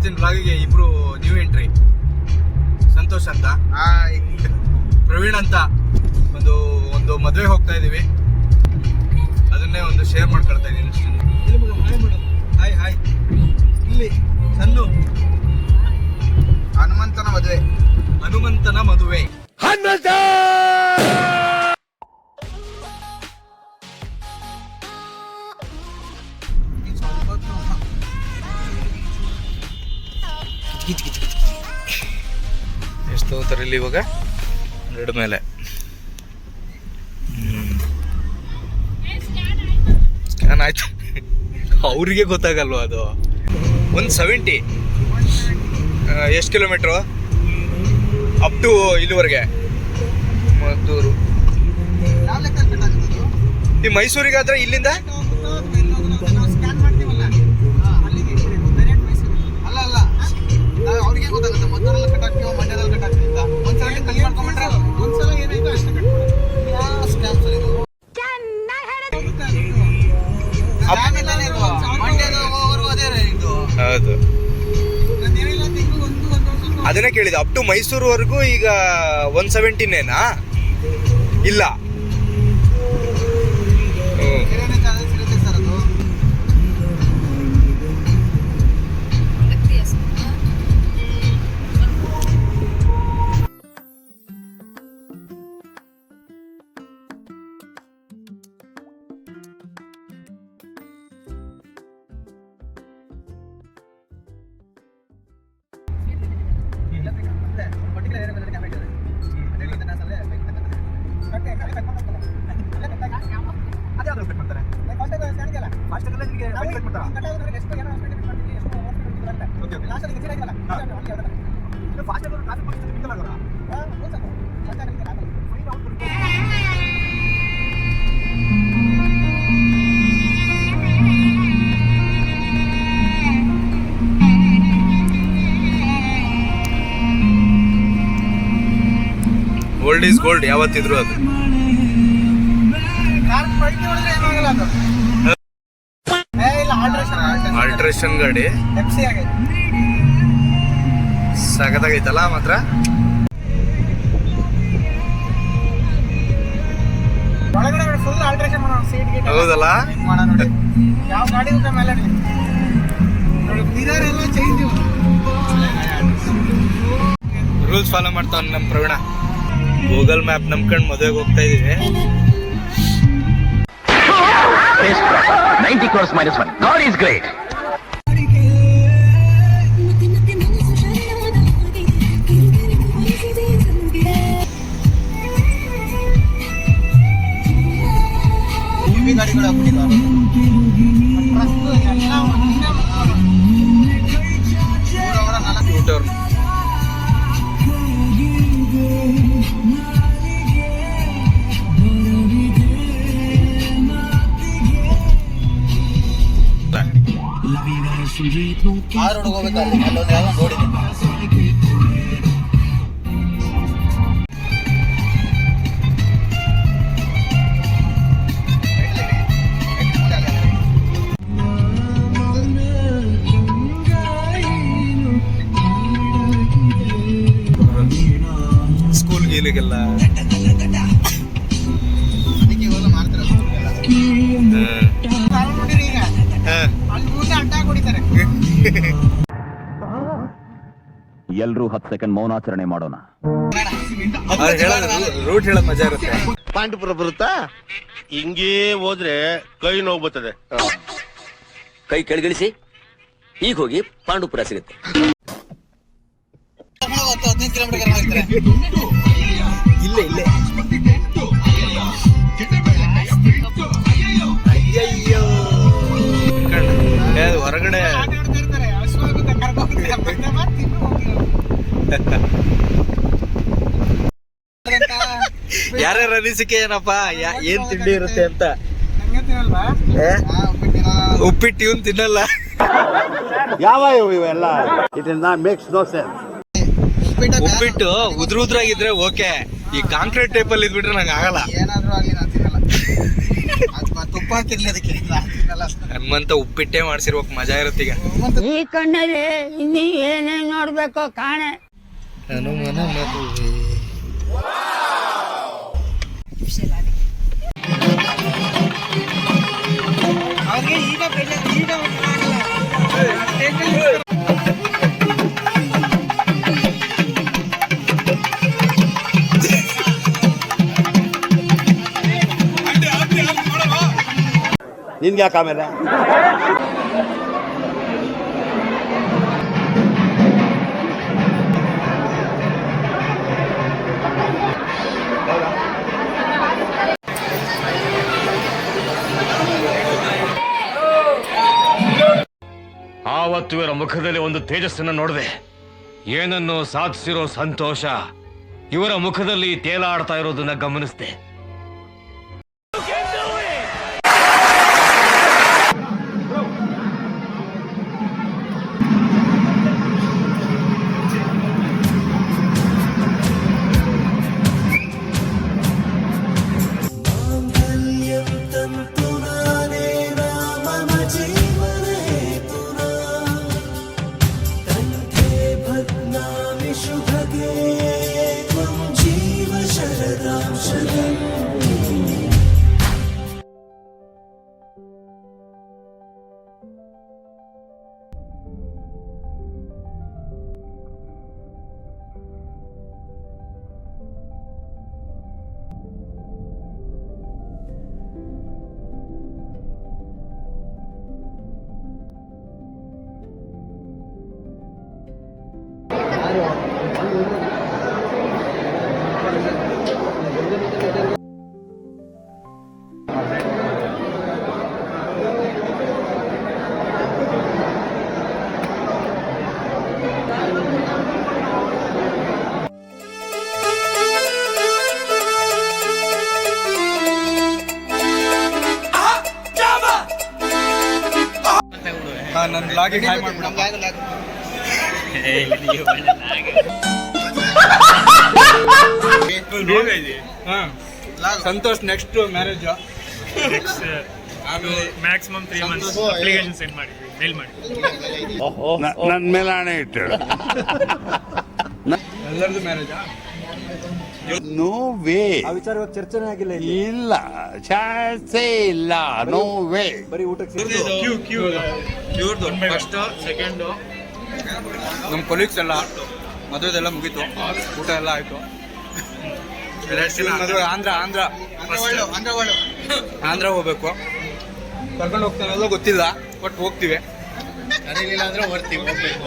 ಇವತ್ತಿನ ಬ್ಲಾಗಿಗೆ ಇಬ್ರು new entry. Santosh ಅಂತ, ಪ್ರವೀಣ್ ಅಂತ. ಒಂದು ಮದುವೆ ಹೋಗ್ತಾ ಇದೀವಿ, ಅದನ್ನೇ ಒಂದು ಶೇರ್ ಮಾಡ್ಕೊಳ್ತಾ ಇದೀನಿ ಅಷ್ಟೇ. Hi hi. ಇಲ್ಲಿ ಸಣ್ಣ ಹನುಮಂತನ ಮದುವೆ. ಹನುಮಂತ ಎಷ್ಟು ತಗೋತಾರೆ ಇಲ್ಲಿ ಇವಾಗ? 2 ಮೇಲೆ. ಸ್ಕ್ಯಾನ್ ಆಯ್ತು. ಅವ್ರಿಗೆ ಗೊತ್ತಾಗಲ್ವ ಅದು. 170. ಎಷ್ಟು ಕಿಲೋಮೀಟ್ರು? ಅಪ್ ಟು ಇಲ್ಲಿವರೆಗೆ ಮದ್ದೂರು. ಈ ಮೈಸೂರಿಗಾದ್ರೆ ಇಲ್ಲಿಂದ ಅವ್ರಿಗೆ ಗೊತ್ತಾಗುತ್ತೆ. ಮದ್ದೂರಲ್ಲಿ ಕಟ್ ಹಾಕ್ತೀವೋ ಮಂಡ್ಯದಲ್ಲಿ ಕಟ್ ಹಾಕ್ತೀವಿ ಅಂತ ಒಂದ್ಸಲ ಕಟ್ ಮಾಡ್ಕೊಂಡ್ಬಿಟ್ರೆ ಒಂದ್ಸಲ ಏನಾಯ್ತು ಅಷ್ಟೇ ಕಟ್ ಹೌದು. ಅದನ್ನೇ ಕೇಳಿದ. ಅಪ್ ಟು ಮೈಸೂರುವರೆಗೂ ಈಗ 170ನೇನಾ? ಇಲ್ಲ, ಓಲ್ಡ್ ಈಸ್ ಗೋಲ್ಡ್ ಯಾವತ್ತಿದ್ರು. ಅದು ಆಲ್ಟ್ರೇಷನ್ ಗಾಡಿ ಸಖತ್ತಾಗೈತಲ್ಲ ಮಾತ್ರ. ಹೌದಲ್ಲ, ರೂಲ್ಸ್ ಫಾಲೋ ಮಾಡ್ತಾವ ನಮ್ಮ ಪ್ರವೀಣ. ಗೂಗಲ್ ಮ್ಯಾಪ್ ನಂಬ್ಕೊಂಡು ಮದುವೆಗೆ ಹೋಗ್ತಾ ಇದೀವಿ. 90 crores minus 1. God is great. ಆ ರೋಡ್ ಹೋಗ್ಬೇಕಾದ್ರೆ ಅಲ್ಲೊಂದು ಯಾವ ನೋಡಿದೆ. ಸ್ಕೂಲ್ ಗೀಲಿಗೆಲ್ಲ ಎಲ್ರೂ 10 ಸೆಕೆಂಡ್ ಮೌನಾಚರಣೆ ಮಾಡೋಣ. ರೂಟ್ ಹೇಳೋದ್ ಮಜಾ ಇರುತ್ತೆ. ಪಾಂಡವಪುರ ಬರುತ್ತಾ? ಹಿಂಗೇ ಹೋದ್ರೆ ಕೈ ನೋವು ಬರ್ತದೆ. ಕೈ ಕೆಳಗಿಳಿಸಿ, ಈಗ ಹೋಗಿ ಪಾಂಡವಪುರ ಸಿಗುತ್ತೆ. 15 ಕಿಲೋಮೀಟರ್ ಇಲ್ಲೇ ಅಯ್ಯಯ್ಯೋ ಹೊರಗಡೆ ಯಾರ್ಯಾರ ಅನಿಸಿಕೆ ಏನಪ್ಪಾ? ಏನ್ ತಿಂಡಿ ಇರುತ್ತೆ ಅಂತ? ಉಪ್ಪಿಟ್ಟು ಇವನ್ ತಿನ್ನಲ್ಲ. ಯಾವ ಇವೆಲ್ಲ? It is not makes no sense. ಉಪ್ಪಿಟ್ಟು ಉದ್ರಾಗಿದ್ರೆ ಓಕೆ, ಈ ಕಾಂಕ್ರೀಟ್ ಟೈಪ್ ಅಲ್ಲಿ ಇದ್ಬಿಟ್ರೆ ನಂಗೆ ಆಗಲ್ಲ. ಏನಾದ್ರೂ ಆಗ್ಲಿ ನಾನು ತಿನ್ನಲ್ಲ. ತುಪ್ಪ ಉಪ್ಪು ಹಾಕಿರ್ಲಿ ಅದಕ್ಕೆ ಹಾಕಿದ್ನಲ್ಲ. ನಮ್ಮಂತ ಉಪ್ಪಿಟ್ಟೆ ಮಾಡ್ಸಿರ್ಬೇಕು, ಮಜಾ ಇರುತ್ತೆ ಈಗ. ಈ ಕಣ್ಣಲ್ಲಿ ಇನ್ನೀ ಏನೇನ್ ನೋಡ್ಬೇಕೋ ಕಾಣೆ. ಹನುಮನ ಮದುವೆ. ಅವ್ರಿಗೆ ಈಗ ಬೆಲೆ ಈಗ ಆಗಲ್ಲ. ನಿನ್ಗೆ ಯಾಕೆ ಆಮೇಲೆ ಆವತ್ತು ಇವರ ಮುಖದಲ್ಲಿ ಒಂದು ತೇಜಸ್ಸನ್ನು ನೋಡಿದೆ. ಏನನ್ನು ಸಾಧಿಸಿರೋ ಸಂತೋಷ ಇವರ ಮುಖದಲ್ಲಿ ತೇಲಾಡ್ತಾ ಇರೋದನ್ನ ಗಮನಿಸಿದೆ. ನನ್ನ ಬ್ಲಾಗಿಗೆ ಹಾಯ್ ಮಾಡ್ಬಿಡ. Santosh next marriage maximum 3 months application send ಮಾಡಿ, ಮೇಲ್ ಮಾಡಿ. ನನ್ನ ಮೇಲೆ ಹಣೆ ಇಟ್ಟು ಎಲ್ಲರದು ಮ್ಯಾರೇಜ್. No way. ಆ ವಿಚಾರ ಇವಾಗ ಚರ್ಚೆನೇ ಆಗಿಲ್ಲ. ಇಲ್ಲ, ಚಾನ್ಸೇ ಇಲ್ಲ. No way. ಬರೀ ಊಟಕ್ಕೆ ಫಸ್ಟ್ ಸೆಕೆಂಡು ನಮ್ಮ ಕೊಲೀಗ್ಸ್ ಎಲ್ಲ ಮದುವೆದೆಲ್ಲ ಮುಗೀತು, ಊಟ ಎಲ್ಲ ಆಯ್ತು. ಮದುವೆ ಆಂಧ್ರ ಹೋಗ್ಬೇಕು. ಕರ್ಕೊಂಡು ಹೋಗ್ತಾನಲ್ಲ ಗೊತ್ತಿಲ್ಲ, ಬಟ್ ಹೋಗ್ತೀವಿ. ಅಂದ್ರೆ ಬರ್ತೀವಿ, ಹೋಗ್ಬೇಕು.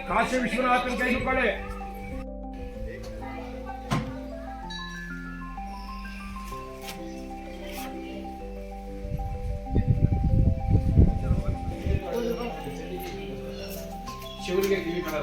ಕಾಶಿ ವಿಶ್ವನಾಥನ್ ಕೈ ಮುಕ್ಕೊಳ್ಳಿ. ಶಿವರಿಗೆ ಕಿವಿ ಕಡ